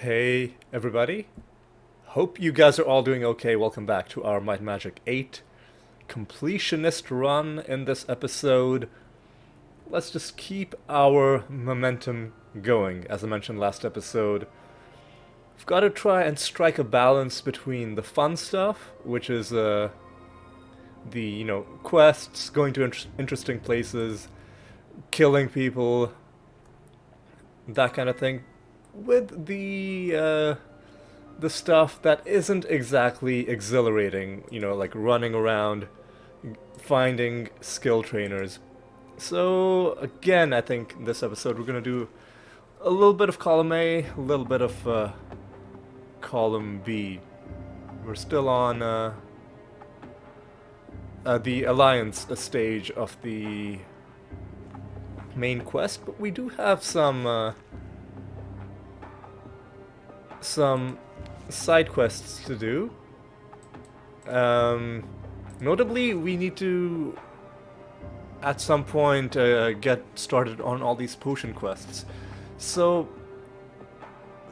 Hey everybody, hope you guys are all doing okay. Welcome back to our Might and Magic VIII completionist run in this episode. Let's just keep our momentum going. As I mentioned last episode, we've got to try and strike a balance between the fun stuff, which is the quests, going to interesting places, killing people, that kind of thing, with the stuff that isn't exactly exhilarating, like running around, finding skill trainers. So, again, I think in this episode we're going to do a little bit of column A, a little bit of column B. We're still on the Alliance stage of the main quest, but we do have some side quests to do. Notably, we need to, at some point, get started on all these potion quests. So,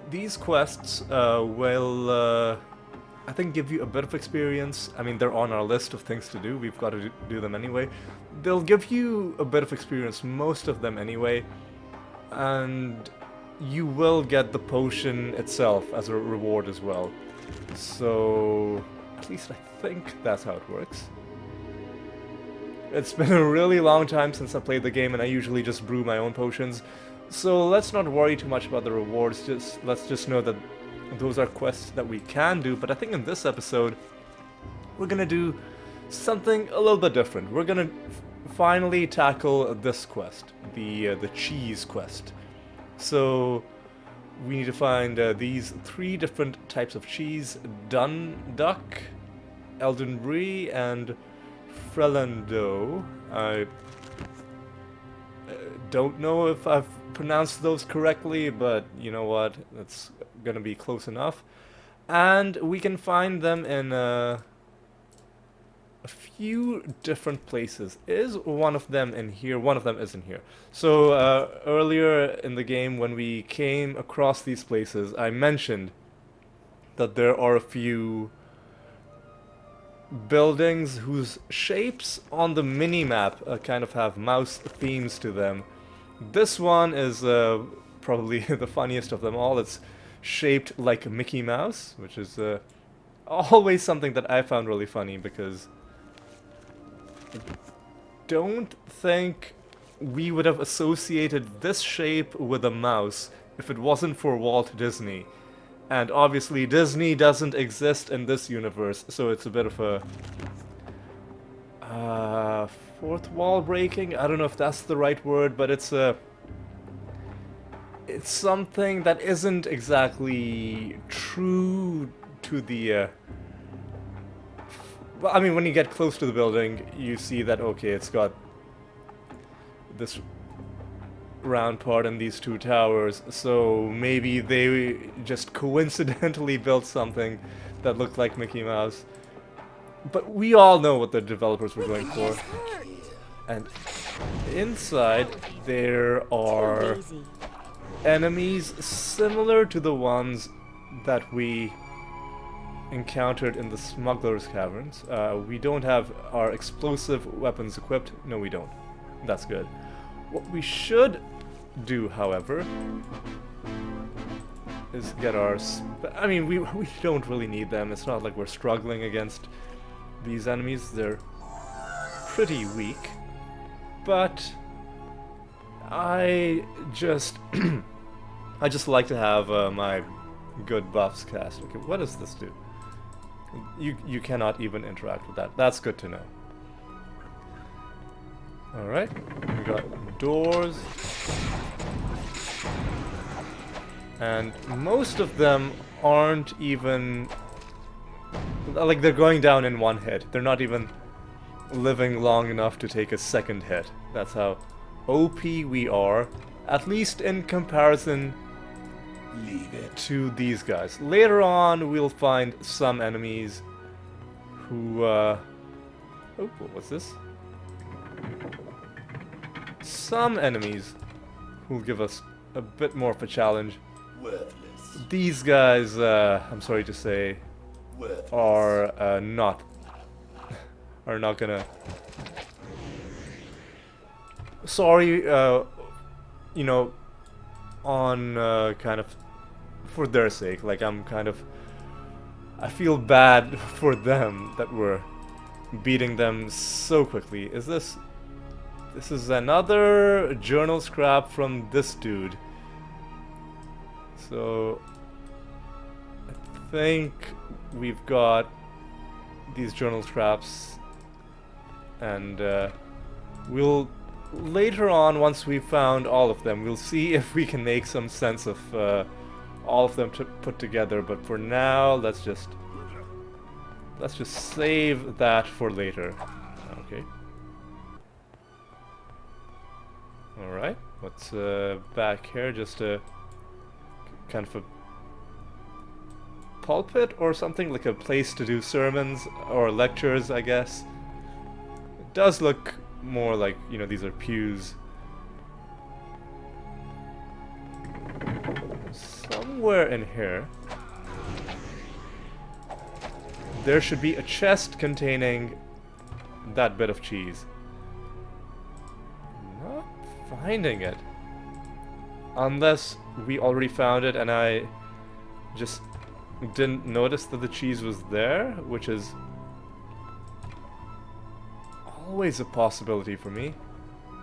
these quests will, I think, give you a bit of experience. I mean, they're on our list of things to do. We've got to do them anyway. They'll give you a bit of experience, most of them anyway. And you will get the potion itself as a reward as well. So, at least I think that's how it works. It's been a really long time since I played the game, and I usually just brew my own potions. So let's not worry too much about the rewards, let's just know that those are quests that we can do. But I think in this episode, we're gonna do something a little bit different. We're gonna finally tackle this quest, the cheese quest. So we need to find these 3 different types of cheese: Dun Duck, Elden Brie, and Frelando. I don't know if I've pronounced those correctly, but you know what? It's gonna be close enough. And we can find them in a few different places. Is one of them in here? One of them isn't here. So earlier in the game, when we came across these places, I mentioned that there are a few buildings whose shapes on the mini-map kind of have mouse themes to them. This one is probably the funniest of them all. It's shaped like Mickey Mouse, which is always something that I found really funny, because I don't think we would have associated this shape with a mouse if it wasn't for Walt Disney. And obviously Disney doesn't exist in this universe, so it's a bit of a fourth wall breaking. I don't know if that's the right word, but it's something that isn't exactly true to the well, I mean, when you get close to the building, you see that, okay, it's got this round part and these 2 towers, so maybe they just coincidentally built something that looked like Mickey Mouse. But we all know what the developers were going for. And inside there are enemies similar to the ones that we encountered in the Smuggler's Caverns. We don't have our explosive weapons equipped. No, we don't. That's good. What we should do, however, is get our... I mean, we don't really need them. It's not like we're struggling against these enemies. They're pretty weak. But I just... I just like to have my good buffs cast. Okay, what does this do? You cannot even interact with that. That's good to know. Alright, we got doors. And most of them aren't even... like, they're going down in 1 hit. They're not even living long enough to take a second hit. That's how OP we are, at least in comparison to these guys. Later on, we'll find some enemies who, oh, what was this? Some enemies who'll give us a bit more of a challenge. Worthless. these guys, I'm sorry to say, are not gonna. Sorry, you know, on kind of for their sake. Like I feel bad for them that we're beating them so quickly. This is another journal scrap from this dude. So I think we've got these journal scraps, and we'll later on, once we've found all of them, we'll see if we can make some sense of all of them to put together. But for now, let's just save that for later. Okay. All right. What's back here? Just a kind of a pulpit or something, like a place to do sermons or lectures, I guess. It does look more like, you know, these are pews. Somewhere in here there should be a chest containing that bit of cheese. Not finding it. Unless we already found it and I just didn't notice that the cheese was there, which is always a possibility for me.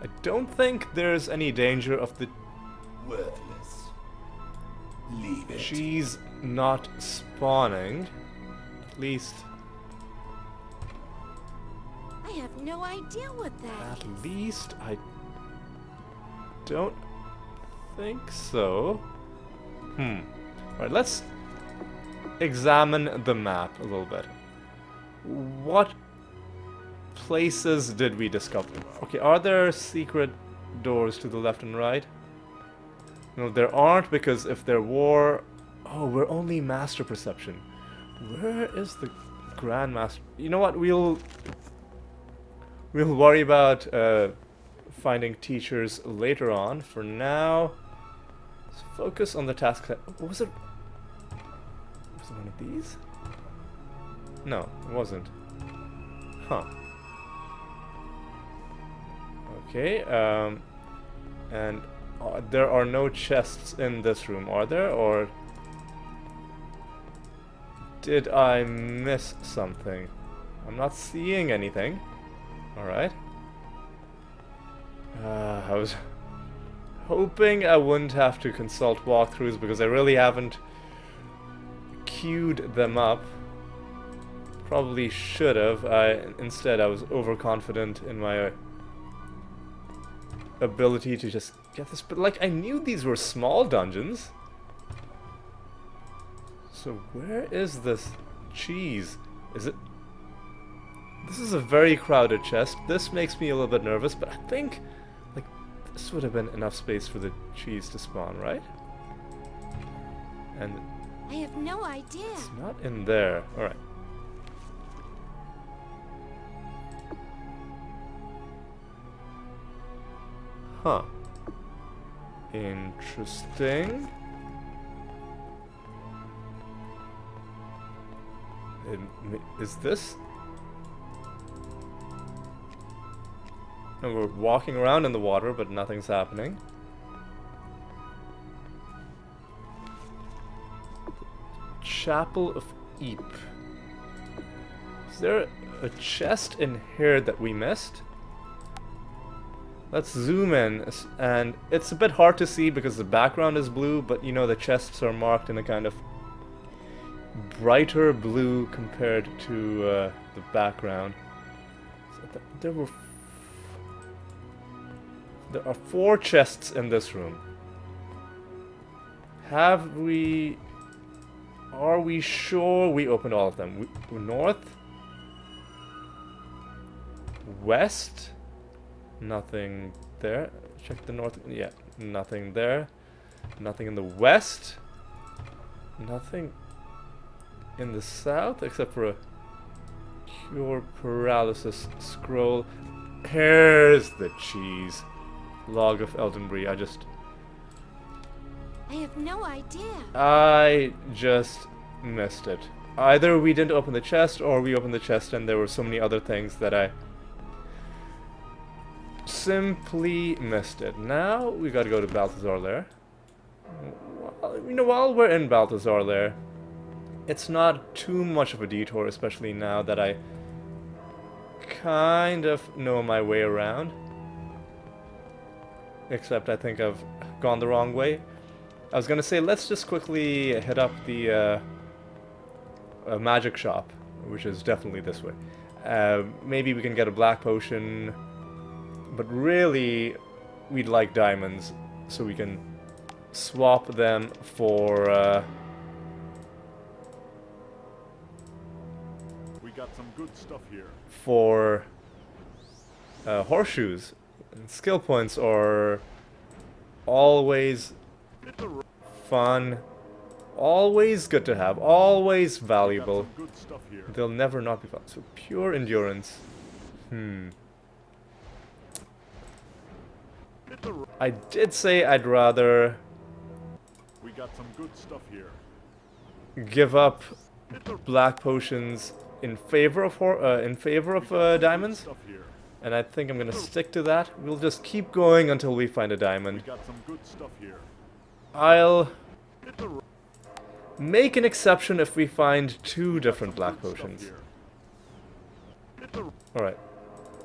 I don't think there's any danger of the Worthless. Leave it. cheese not spawning. At least, I have no idea what that at is. least I don't think so. Alright, let's examine the map a little bit. What places did we discover? Okay, are there secret doors to the left and right? No, there aren't, because if there were... Oh, we're only master perception. Where is the Grand Master? You know what, we'll worry about finding teachers later on. For now, let's focus on the task. Was it one of these? No, it wasn't. Huh. Okay, and there are no chests in this room, are there? Or did I miss something? I'm not seeing anything. Alright. I was hoping I wouldn't have to consult walkthroughs, because I really haven't queued them up. Probably should have. Instead, I was overconfident in my ability to just get this. But like, I knew these were small dungeons. So where is this cheese? Is it... This is a very crowded chest. This makes me a little bit nervous, but I think like this would have been enough space for the cheese to spawn, right? And I have no idea. it's not in there. Alright. Huh. Interesting. Is this? And we're walking around in the water, but nothing's happening. Chapel of Eep. Is there a chest in here that we missed? Let's zoom in, and it's a bit hard to see because the background is blue, but you know, the chests are marked in a kind of brighter blue compared to the background. So there are 4 chests in this room. Are we sure we opened all of them? North? West? Nothing there. Check the north. Yeah, nothing there. Nothing in the west. Nothing in the south, except for a cure paralysis scroll. Here's the cheese. Log of Eldenbury. I have no idea. I just missed it. Either we didn't open the chest, or we opened the chest and there were so many other things that I simply missed it. Now we gotta go to Balthazar Lair. Well, you know, while we're in Balthazar Lair, it's not too much of a detour, especially now that I kind of know my way around. Except I think I've gone the wrong way. I was gonna say, let's just quickly hit up the magic shop, which is definitely this way. Maybe we can get a black potion, but really, we'd like diamonds, so we can swap them for... We got some good stuff here. for horseshoes. And skill points are always fun, always good to have, always valuable. Got some good stuff here. They'll never not be fun. So pure endurance. I did say I'd rather We got some good stuff here. give up black potions in favor of diamonds, Stuff here. and I think I'm gonna stick to that. We'll just keep going until we find a We diamond. got some good stuff here. I'll make an exception if we find two different black Good stuff potions. here. Alright.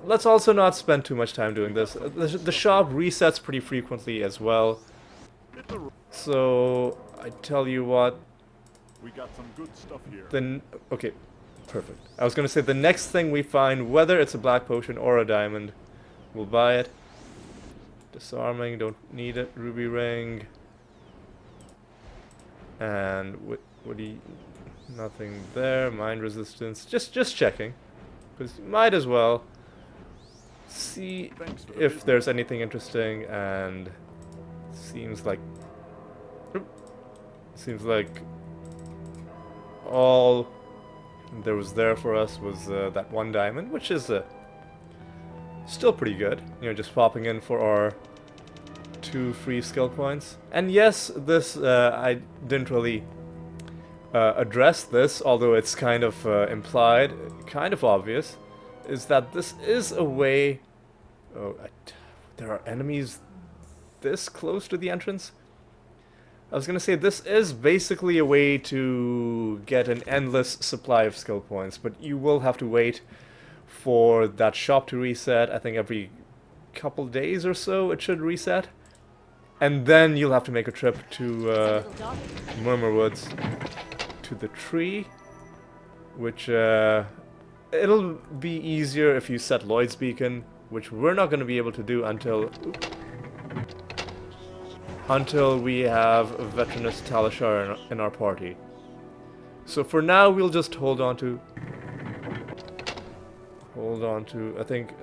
Let's also not spend too much time doing this. The shop resets pretty frequently as well. So, I tell you what, We got some good stuff here. then... Okay, perfect. I was gonna say, the next thing we find, whether it's a black potion or a diamond, we'll buy it. Disarming, don't need it. Ruby ring. And what do you... Nothing there. Mind resistance. Just checking. Because you might as well see Thanks for the if business. there's anything interesting, and seems like... Seems like all there was there for us was that one diamond, which is still pretty good. You know, just popping in for our 2 free skill points. And yes, this I didn't really address this, although it's kind of implied, kind of obvious, is that this is a way... Oh, there are enemies this close to the entrance? I was gonna say, this is basically a way to get an endless supply of skill points, but you will have to wait for that shop to reset. I think every couple days or so it should reset. And then you'll have to make a trip to Murmur Woods, to the tree, which it'll be easier if you set Lloyd's Beacon, which we're not going to be able to do until we have Veteranus Talishar in our party. So for now, we'll just hold on to, I think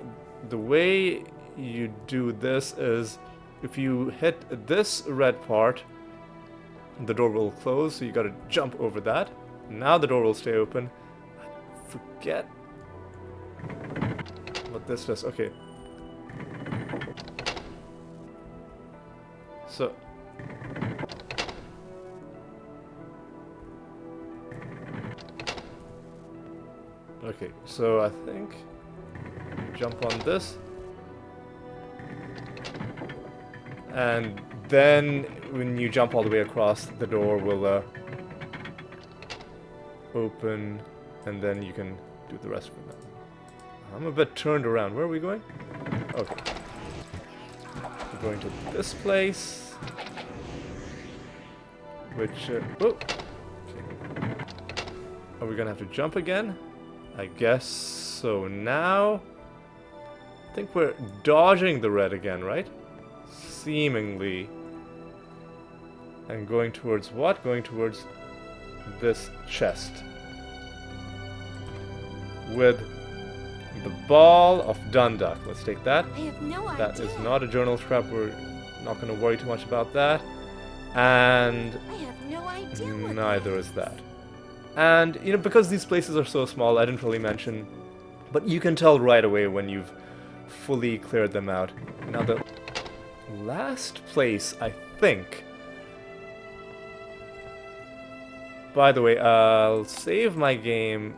the way you do this is, if you hit this red part, the door will close, so you gotta jump over that. Now the door will stay open. Forget what this does. Okay. So... Okay, so I think... Jump on this. And then, when you jump all the way across, the door will open, and then you can do the rest of it. I'm a bit turned around. Where are we going? Okay. We're going to this place, which... oh! Okay. Are we gonna have to jump again? I guess so. Now, I think we're dodging the red again, right? Seemingly. And going towards what? Going towards this chest. With the Ball of Dundalk. Let's take that. I have no idea. That is not a journal scrap. We're not going to worry too much about that. And I have no idea what neither is that. And, you know, because these places are so small, I didn't really mention, but you can tell right away when you've fully cleared them out. Now, the last place, I think, by the way, I'll save my game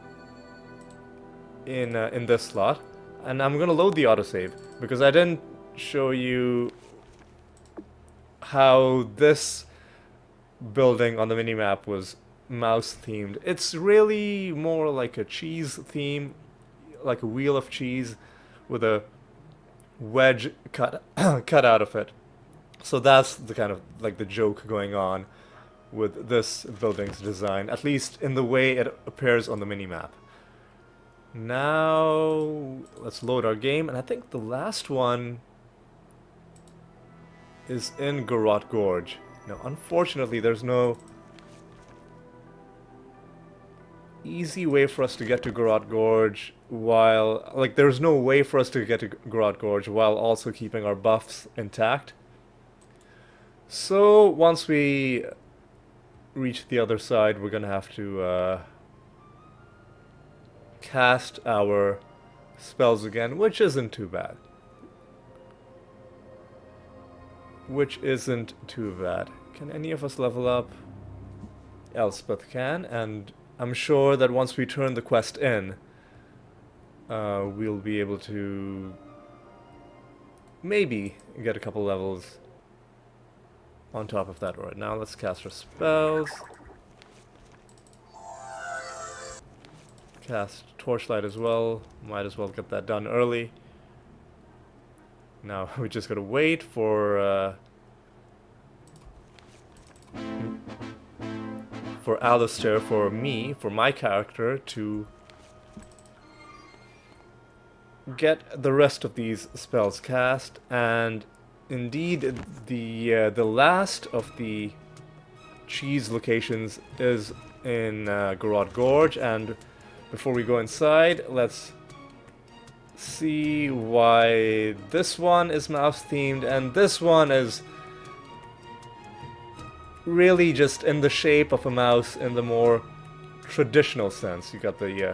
in this slot, and I'm gonna load the autosave because I didn't show you how this building on the minimap was mouse themed. It's really more like a cheese theme, like a wheel of cheese with a wedge cut cut out of it. So that's the kind of like the joke going on with this building's design, at least in the way it appears on the minimap. Now let's load our game, and I think the last one is in Garrote Gorge. Now unfortunately there's no easy way for us to get to Garrote Gorge while, like, there's no way for us to get to Garrote Gorge while also keeping our buffs intact. So once we reach the other side, we're gonna have to cast our spells again, which isn't too bad. Can any of us level up? Elspeth can, and I'm sure that once we turn the quest in, we'll be able to maybe get a couple levels on top of that. Alright, now let's cast our spells. Cast Torchlight as well. Might as well get that done early. Now we just gotta wait for Alistair, for my character, to get the rest of these spells cast, and indeed the last of the cheese locations is in Garrote Gorge. And before we go inside, let's see why this one is mouse themed and this one is really just in the shape of a mouse in the more traditional sense. You got the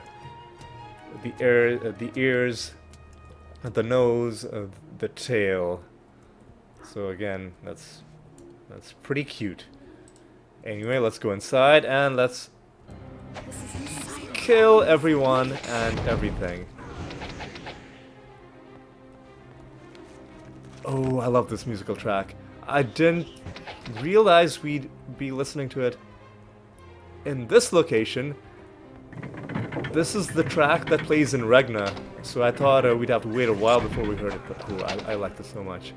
ears, the nose, the tail. So again, that's pretty cute. Anyway, let's go inside and let's kill everyone and everything. Oh, I love this musical track. I didn't realize we'd be listening to it in this location. This is the track that plays in Regna, so I thought we'd have to wait a while before we heard it, but cool, I like this so much.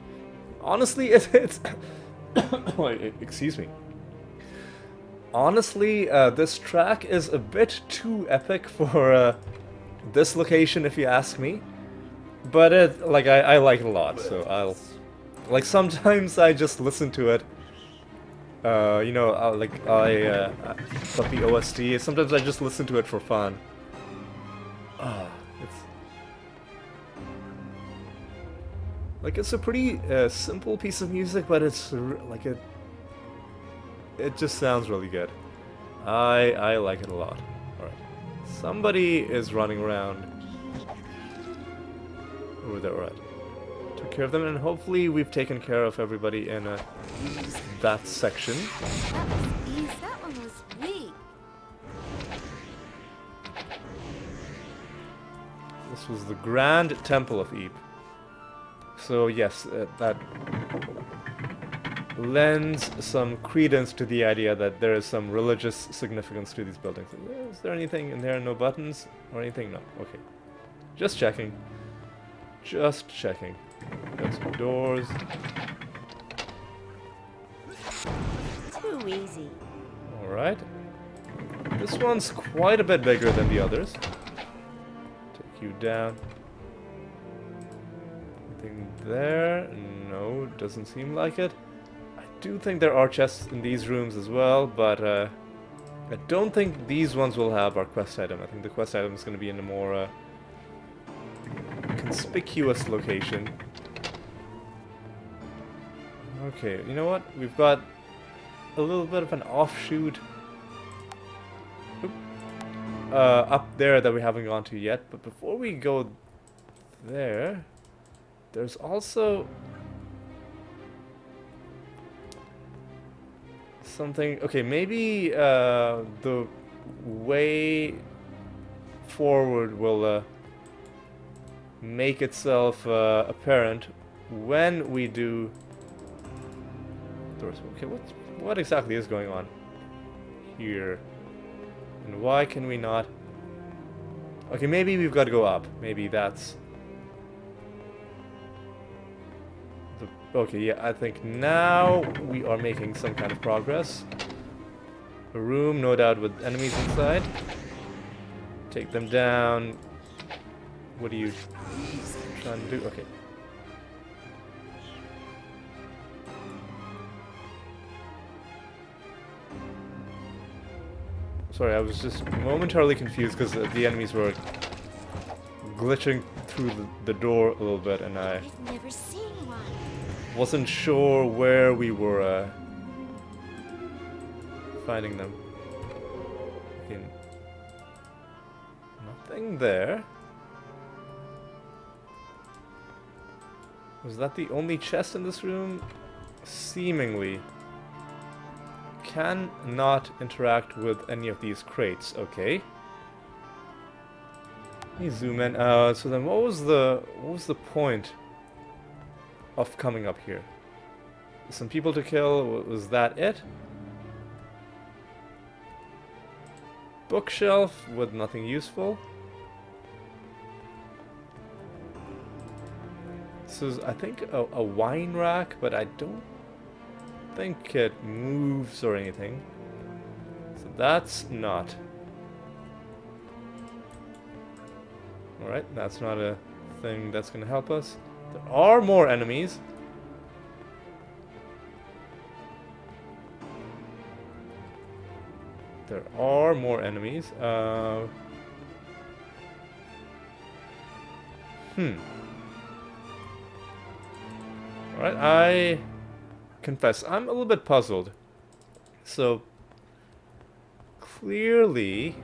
Honestly, it's oh, excuse me. Honestly, this track is a bit too epic for this location, if you ask me. But I like it a lot, so I'll sometimes I just listen to it. You know, I got the OST. Sometimes I just listen to it for fun. It's a pretty simple piece of music, but it's it just sounds really good. I like it a lot. All right, somebody is running around over there. All right, took care of them, and hopefully we've taken care of everybody in that section. That one was weak. This was the Grand Temple of Ype. So yes, that lends some credence to the idea that there is some religious significance to these buildings. Is there anything in there? No buttons or anything? No. Okay. Just checking. Just checking. Got some doors. Too easy. Alright. This one's quite a bit bigger than the others. Take you down. Anything there? No, doesn't seem like it. I do think there are chests in these rooms as well, but I don't think these ones will have our quest item. I think the quest item is going to be in a more conspicuous location. Okay, you know what? We've got a little bit of an offshoot up there that we haven't gone to yet, but before we go there, there's also something. Okay, maybe the way forward will make itself apparent when we do doors. Okay, what exactly is going on here? And why can we not? Okay, maybe we've got to go up. Maybe that's the... Okay, yeah, I think now we are making some kind of progress. A room, no doubt, with enemies inside. Take them down. What are you trying to do? Okay. Sorry, I was just momentarily confused because the enemies were glitching through the door a little bit, and I I've never seen one. wasn't sure where we were finding them. Okay. Nothing there. Was that the only chest in this room? Seemingly. Cannot interact with any of these crates. Okay. Let me zoom in. So then, what was the point of coming up here? Some people to kill. Was that it? Bookshelf with nothing useful. This is, I think, a wine rack, but I don't think it moves or anything. So that's not. Alright, that's not a thing that's gonna help us. There are more enemies. There are more enemies. Alright, I confess, I'm a little bit puzzled. So, clearly,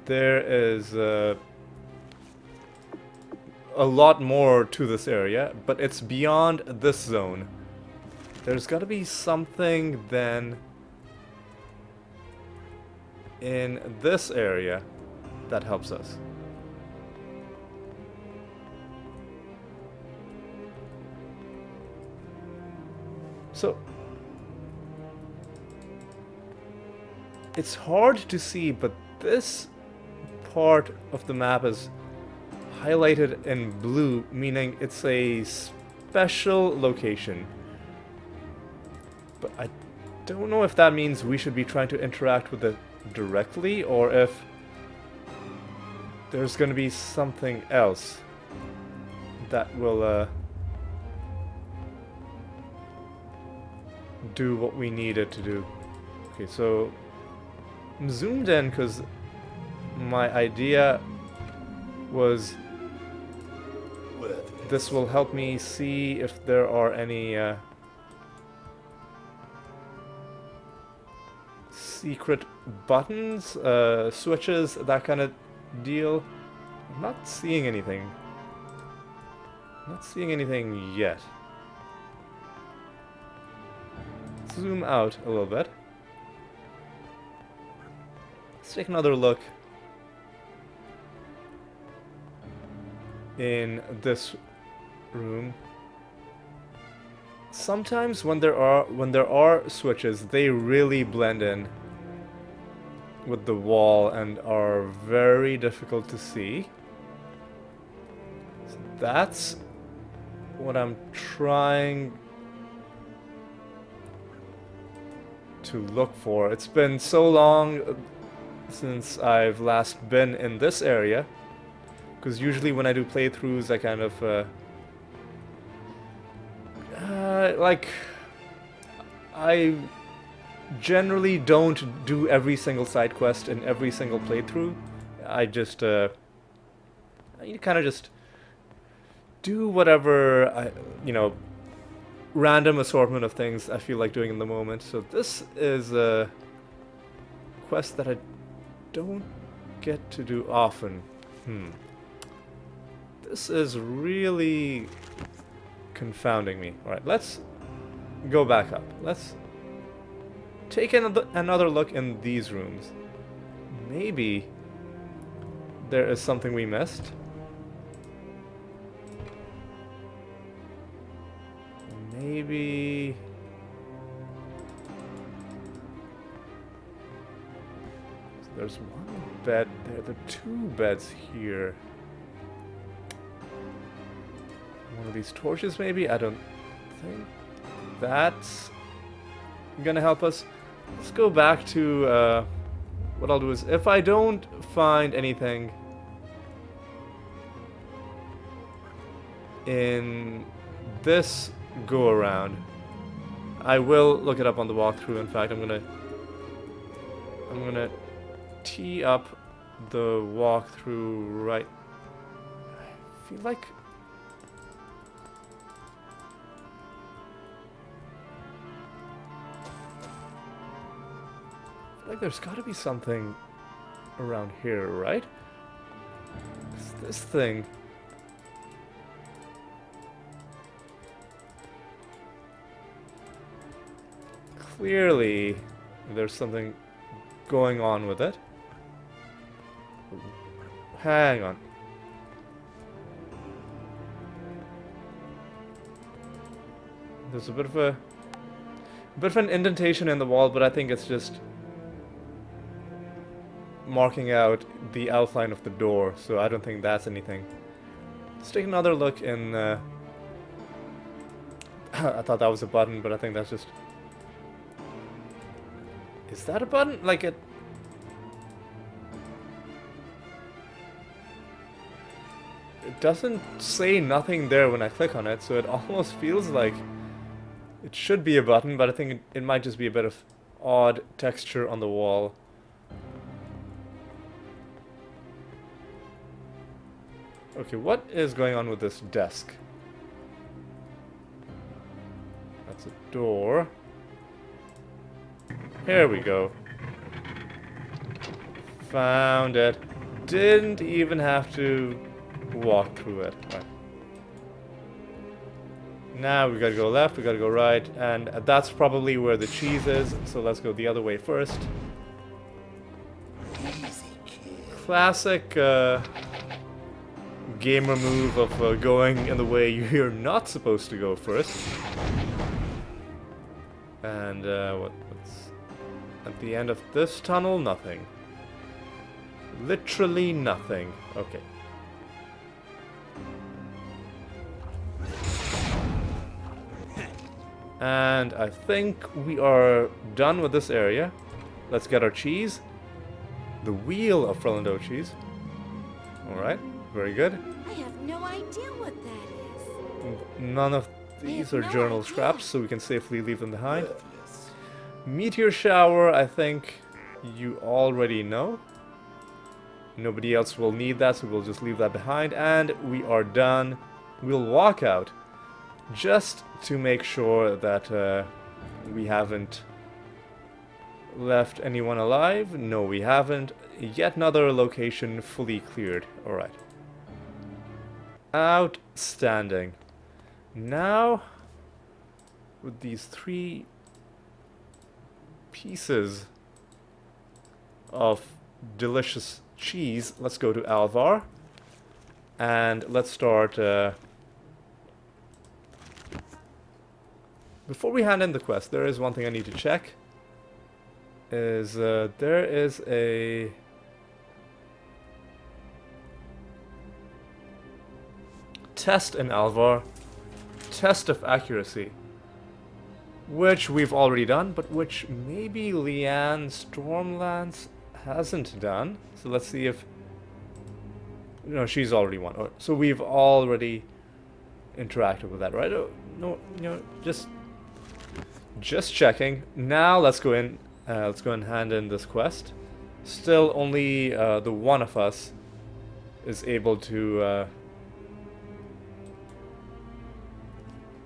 there is a lot more to this area, but it's beyond this zone. There's got to be something then in this area that helps us. So, it's hard to see, but this part of the map is highlighted in blue, meaning it's a special location. But I don't know if that means we should be trying to interact with it directly, or if there's going to be something else that will do what we need it to do. Okay, so I'm zoomed in because my idea was this will help me see if there are any secret buttons, switches, that kind of deal. I'm not seeing anything. I'm not seeing anything yet. Zoom out a little bit. Let's take another look in this room. Sometimes when there are switches, they really blend in with the wall and are very difficult to see. So that's what I'm trying to look for. It's been so long since I've last been in this area, because usually when I do playthroughs I kind of like, I generally don't do every single side quest in every single playthrough. I just you kind of just do whatever random assortment of things I feel like doing in the moment. So this is a quest that I don't get to do often. This is really confounding me. Alright, let's go back up. Let's take another look in these rooms. Maybe there is something we missed. Maybe... So there's one bed there. There are two beds here. One of these torches, maybe? I don't think that's gonna help us. Let's go back to... what I'll do is, if I don't find anything in this go around, I will look it up on the walkthrough. In fact, I'm gonna tee up the walkthrough right. I feel like there's got to be something around here, right? 'Cause this thing. Clearly, there's something going on with it. Hang on. There's a bit of an indentation in the wall, but I think it's just marking out the outline of the door, so I don't think that's anything. Let's take another look in... I thought that was a button, but I think that's just... Is that a button? Like it... It doesn't say nothing there when I click on it, so it almost feels like it should be a button, but I think it might just be a bit of odd texture on the wall. Okay, what is going on with this desk? That's a door. Here we go. Found it. Didn't even have to walk through it. Right. Now we gotta go left, we gotta go right, and that's probably where the cheese is, so let's go the other way first. Classic gamer move of going in the way you're not supposed to go first. And what's at the end of this tunnel? Nothing. Literally nothing. Okay. And I think we are done with this area. Let's get our cheese. The wheel of Frelando cheese. Alright, very good. I have no idea what that is. None of these are no journal idea. scraps, so we can safely leave them behind. Meteor shower, I think you already know. Nobody else will need that, so we'll just leave that behind. And we are done. We'll walk out. Just to make sure that we haven't left anyone alive. No, we haven't. Yet another location fully cleared. Alright. Outstanding. Now, with these 3 pieces of delicious cheese, let's go to Alvar. And let's start... Before we hand in the quest, there is one thing I need to check. There is a... test in Alvar. Test of accuracy. Which we've already done, but which maybe Leanne Stormlance hasn't done. So let's see if... No, she's already won. So we've already interacted with that, right? Oh, no, just checking. Now let's go in. Let's go and hand in this quest. Still, only the one of us is able to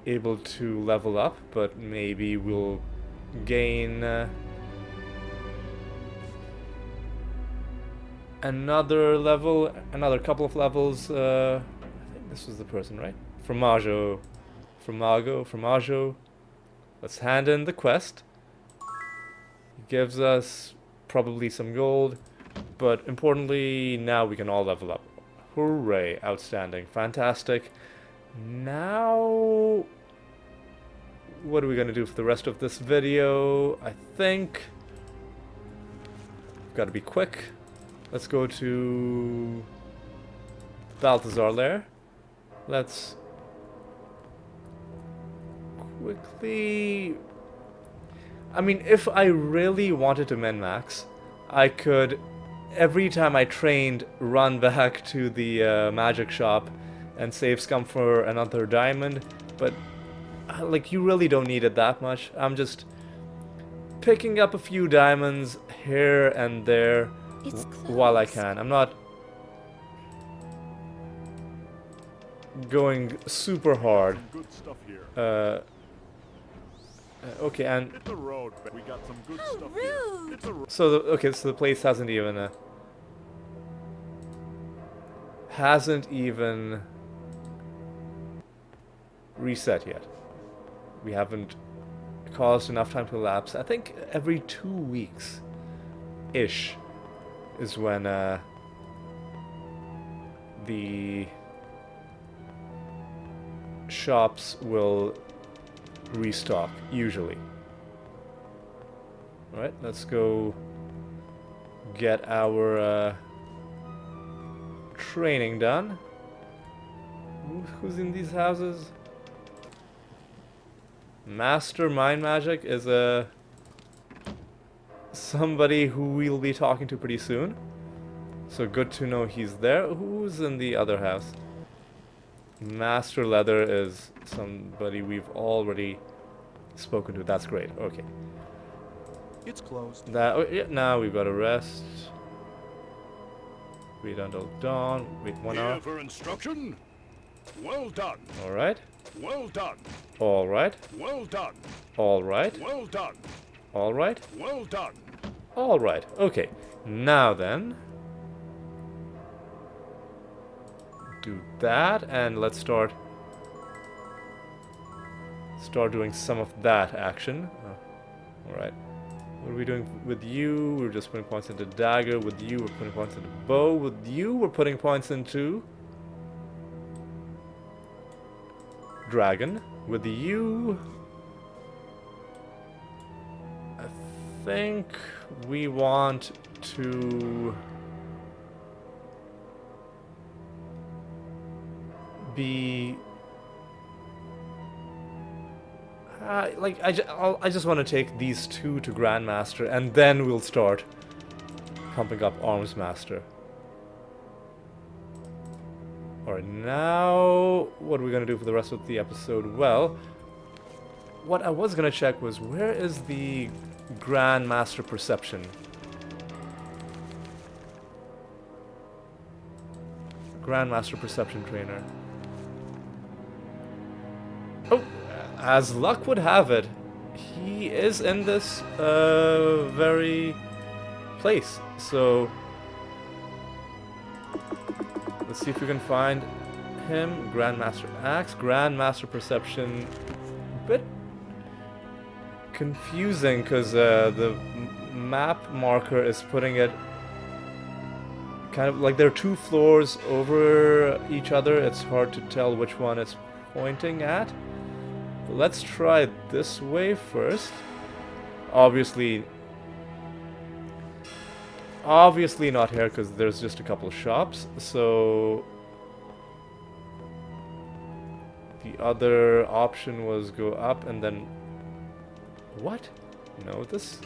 level up, but maybe we'll gain another level, another couple of levels. I think this was the person, right? Fromago. Let's hand in the quest. gives us probably some gold, but importantly, now we can all level up. Hooray, outstanding, fantastic. Now, what are we gonna do for the rest of this video? I think gotta be quick. Let's go to Balthazar lair. Let's quickly... I mean, if I really wanted to min-max, I could, every time I trained, run back to the magic shop and save scum for another diamond, but like, you really don't need it that much. I'm just picking up a few diamonds here and there while I can. I'm not going super hard. Good stuff here. Okay, and Hit the road. We got some good How stuff rude. here. Hit the road. so the place hasn't even reset yet. We haven't caused enough time to elapse. I think every 2 weeks ish is when the shops will restock, usually. Alright, let's go get our training done. Who's in these houses? Master Mind Magic is somebody who we'll be talking to pretty soon. So good to know he's there. Who's in the other house? Master Leather is somebody we've already spoken to. That's great. Okay. It's closed. Oh, yeah, now we've got to rest. Wait until dawn. Wait 1 hour. Here for instruction. Well done. Alright. Well done. Alright. Well done. Alright. Well done. Alright. Well done. Alright. Okay. Now then. Do that, and let's start doing some of that action. Oh, alright. What are we doing with you? We're just putting points into dagger. With you, we're putting points into bow. With you, we're putting points into dragon. With you, I think we want to be like I just want to take these two to Grandmaster, and then we'll start pumping up Arms Master. Alright, now what are we gonna do for the rest of the episode? Well, what I was gonna check was, where is the Grandmaster Perception? Grandmaster Perception Trainer. Oh, as luck would have it, he is in this very place. So let's see if we can find him. Grandmaster Axe, Grandmaster Perception. A bit confusing because the map marker is putting it kind of like there are 2 floors over each other. It's hard to tell which one it's pointing at. But let's try this way first. Obviously not here because there's just a couple of shops. So the other option was go up and then... What? No, this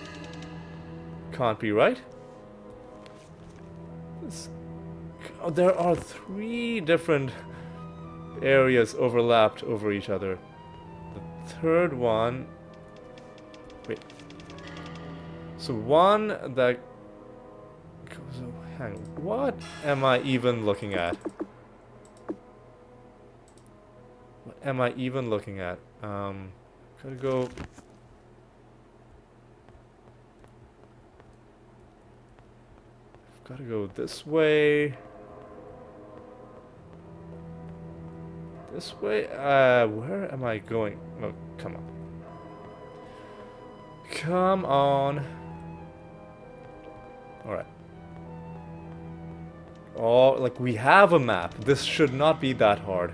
can't be right. Oh, there are 3 different areas overlapped over each other. The third one... Wait. So one that goes... Hang on. What am I even looking at? What am I even looking at? Gotta go... Gotta go this way. This way? Where am I going? Oh, come on. Come on. Alright. Oh, like we have a map. This should not be that hard.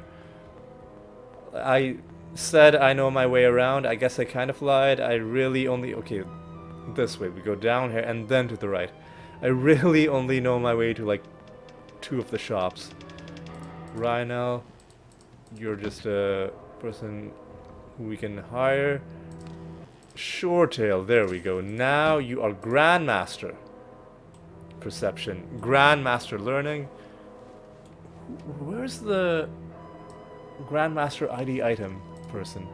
I said I know my way around. I guess I kind of lied. I really only... Okay, this way. We go down here and then to the right. I really only know my way to like 2 of the shops. Rhino, you're just a person who we can hire. Shoretail, there we go. Now you are Grandmaster. Perception. Grandmaster learning. Where's the Grandmaster ID item person?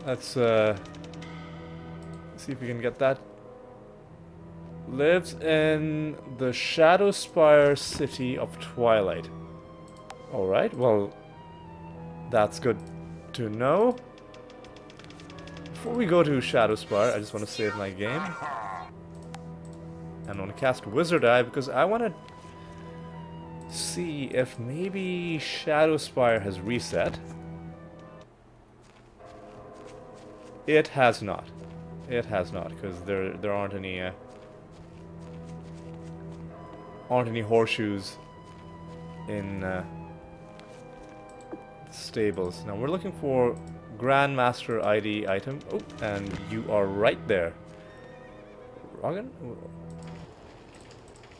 Let's see if we can get that. Lives in the Shadowspire city of Twilight. Alright, well, that's good to know. Before we go to Shadowspire, I just want to save my game. And I want to cast Wizard Eye because I want to see if maybe Shadowspire has reset. It has not. It has not, because there aren't any horseshoes in stables. Now we're looking for Grandmaster ID item. Oh, and you are right there. Roggen?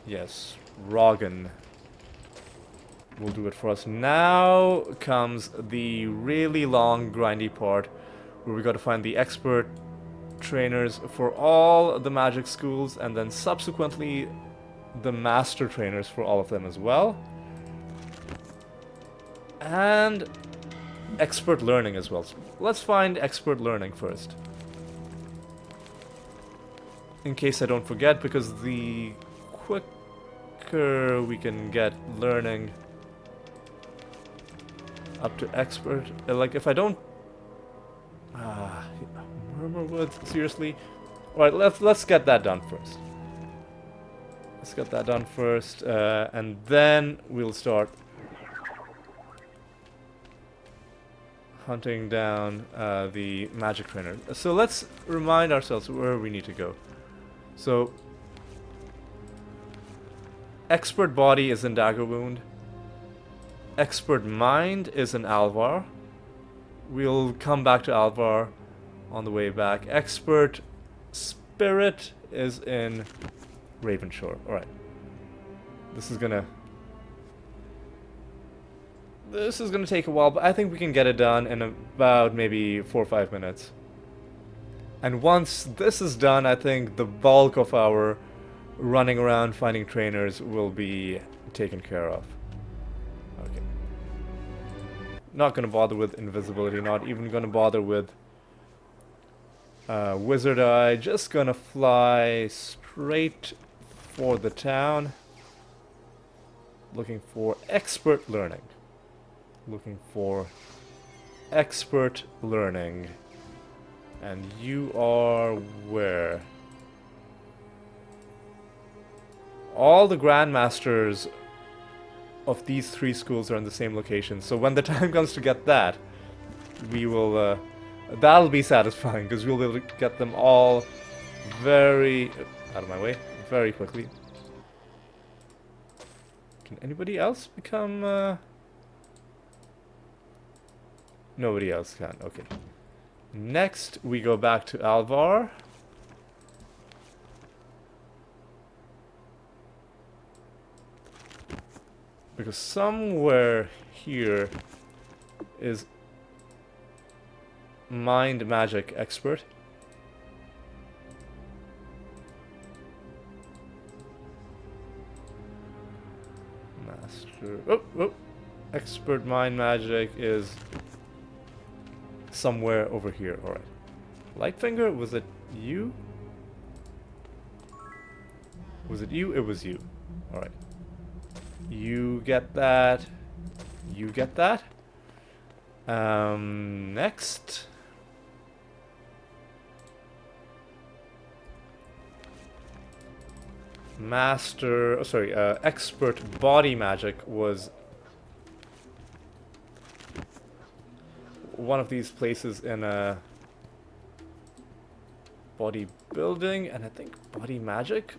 Yes, Roggen will do it for us. Now comes the really long, grindy part where we got to find the expert trainers for all the magic schools and then subsequently the master trainers for all of them as well. And expert learning as well. So let's find expert learning first. In case I don't forget, because the quicker we can get learning up to expert, like if I don't Murmurwood, seriously? Alright, let's get that done first. Let's get that done first, and then we'll start hunting down the magic trainer. So let's remind ourselves where we need to go. So, expert body is in Dagger Wound. Expert mind is in Alvar. We'll come back to Alvar on the way back. Expert spirit is in Ravenshore. Alright. This is gonna take a while, but I think we can get it done in about maybe 4 or 5 minutes. And once this is done, I think the bulk of our running around finding trainers will be taken care of. Okay. Not gonna bother with invisibility, not even gonna bother with Wizard Eye, just gonna fly straight for the town. Looking for expert learning. Looking for expert learning. And you are where? All the Grandmasters of these 3 schools are in the same location. So when the time comes to get that, we will, that'll be satisfying because we'll be able to get them all very, out of my way, very quickly. Can anybody else become, nobody else can, okay. Next, we go back to Alvar. Because somewhere here is Mind Magic Expert. Master. Oh! Expert Mind Magic is somewhere over here. Alright. Lightfinger, was it you? Was it you? It was you. Alright. You get that. You get that. Next. Master, oh, sorry, expert body magic was one of these places in bodybuilding, and I think body magic?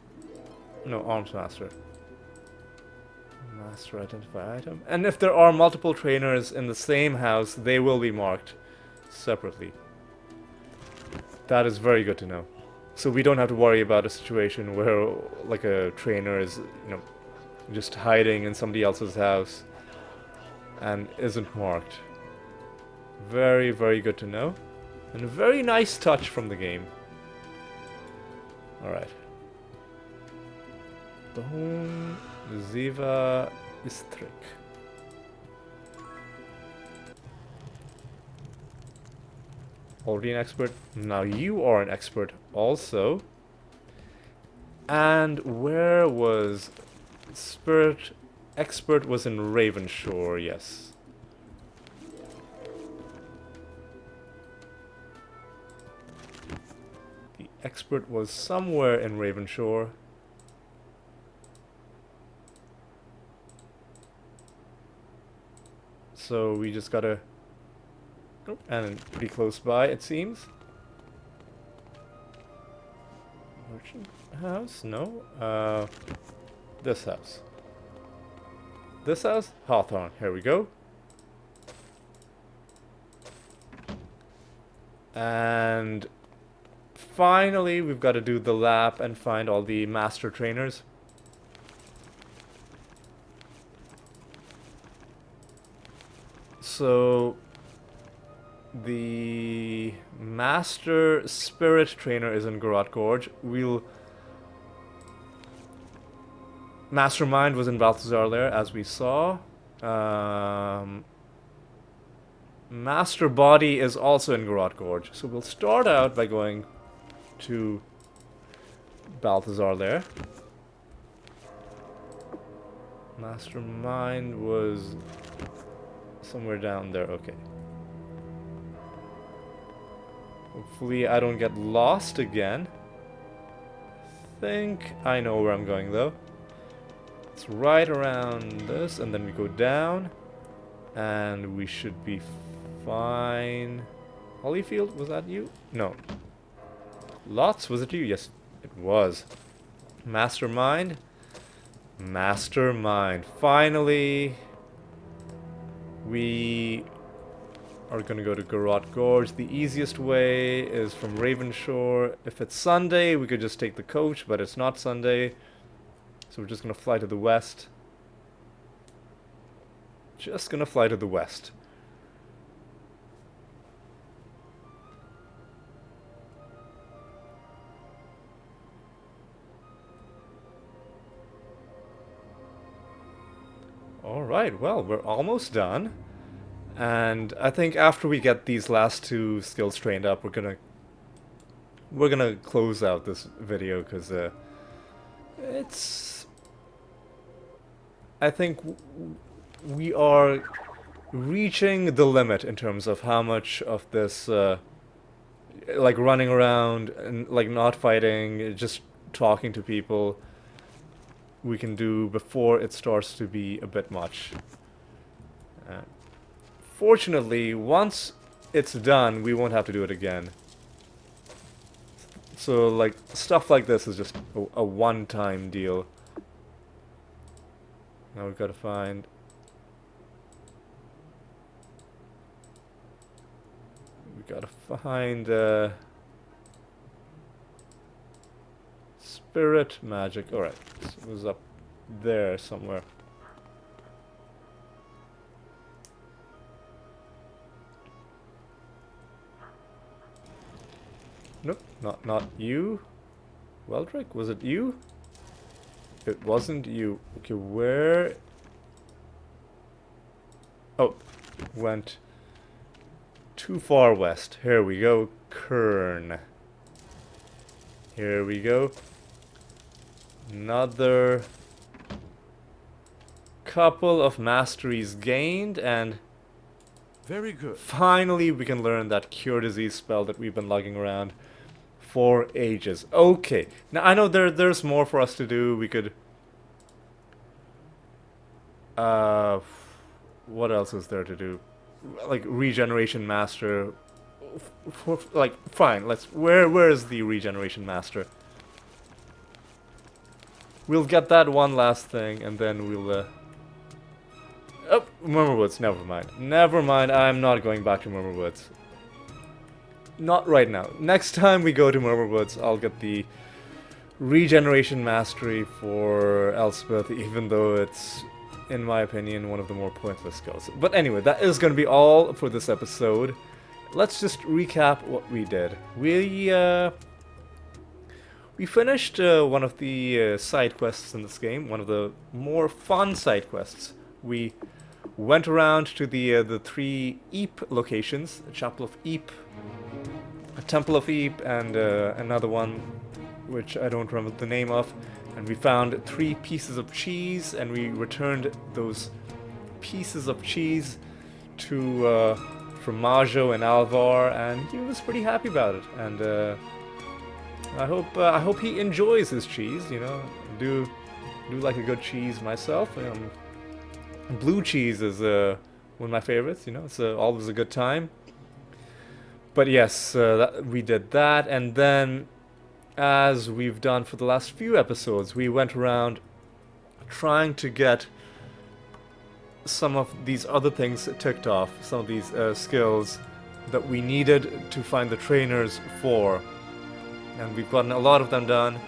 No, arms master. Master identify item. And if there are multiple trainers in the same house, they will be marked separately. That is very good to know. So we don't have to worry about a situation where like a trainer is, you know, just hiding in somebody else's house and isn't marked. Very, very good to know. And a very nice touch from the game. Alright. Boom. Ziva Istrik. Already an expert. Now you are an expert also. And where was Spirit? Expert was in Ravenshore, yes. The expert was somewhere in Ravenshore. So we just gotta... Oh, and pretty close by, it seems. Merchant house? No. This house. This house? Hawthorne. Here we go. And finally, we've got to do the lap and find all the master trainers. So the master spirit trainer is in Garrote Gorge. Mastermind was in Balthazar Lair, as we saw. Master Body is also in Garrote Gorge. So we'll start out by going to Balthazar Lair. Mastermind was somewhere down there, okay. Hopefully I don't get lost again. I think I know where I'm going though. It's right around this, and then we go down, and we should be fine. Holyfield, was that you? No. Lots, was it you? Yes, it was. Mastermind. Mastermind. Finally, we are gonna go to Garrote Gorge. The easiest way is from Ravenshore. If it's Sunday, we could just take the coach, but it's not Sunday. So we're just gonna fly to the west. Just gonna fly to the west. Alright, well, we're almost done. And I think after we get these last two skills trained up, we're gonna close out this video, because I think we are reaching the limit in terms of how much of this, like running around and like not fighting, just talking to people, we can do before it starts to be a bit much. Fortunately, once it's done, we won't have to do it again. So, like, stuff like this is just a one-time deal. Now we've got to find... We've got to find... Spirit magic. Alright, it was up there somewhere. Nope, not you. Weldrick, was it you? It wasn't you. Okay, where... Oh, went too far west. Here we go. Kern. Here we go. Another couple of masteries gained, and Very good. finally we can learn that cure disease spell that we've been lugging around for ages. Okay, now I know there's more for us to do. We could what else is there to do? Like regeneration master. like, fine, let's... Where is the regeneration master? We'll get that one last thing, and then we'll, Oh, Murmurwoods, never mind. Never mind, I'm not going back to Murmurwoods. Not right now. Next time we go to Murmurwoods, I'll get the regeneration mastery for Elspeth, even though it's, in my opinion, one of the more pointless skills. But anyway, that is going to be all for this episode. Let's just recap what we did. We finished one of the side quests in this game, one of the more fun side quests. We went around to the 3 Eep locations, a Chapel of Eep, a Temple of Eep, and another one which I don't remember the name of. And we found 3 pieces of cheese, and we returned those pieces of cheese to Fromago and Alvar, and he was pretty happy about it. And I hope he enjoys his cheese. You know, do like a good cheese myself. Blue cheese is one of my favorites. You know, it's always a good time. But yes, we did that, and then, as we've done for the last few episodes, we went around trying to get some of these other things ticked off, some of these skills that we needed to find the trainers for. And we've gotten a lot of them done.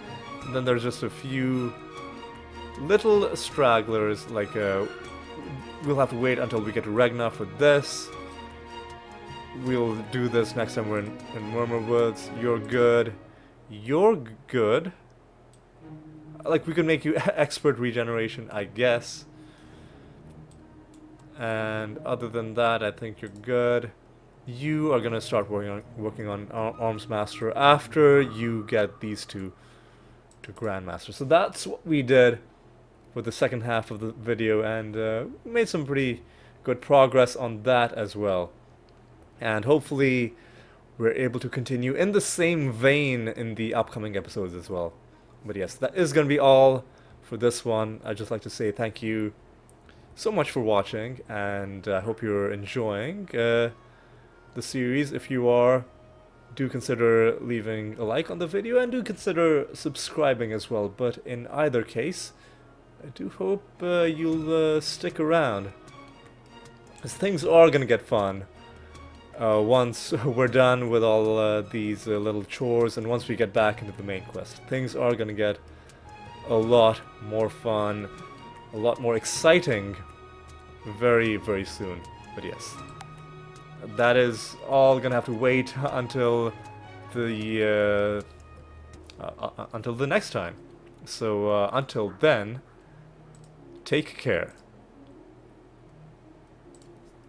And then there's just a few little stragglers, like we'll have to wait until we get to Regna for this. We'll do this next time we're in Murmurwoods. You're good. You're good. Like, we could make you expert regeneration, I guess. And other than that, I think you're good. You are gonna start working on Arms Master after you get these two to Grandmaster. So that's what we did for the second half of the video, and made some pretty good progress on that as well. And hopefully we're able to continue in the same vein in the upcoming episodes as well. But yes, that is going to be all for this one. I'd just like to say thank you so much for watching, and I hope you're enjoying the series. If you are, do consider leaving a like on the video, and do consider subscribing as well. But in either case, I do hope you'll stick around, because things are going to get fun. Once we're done with all these little chores, and once we get back into the main quest, things are going to get a lot more fun, a lot more exciting very, very soon. But yes, that is all going to have to wait until the next time. So until then, take care.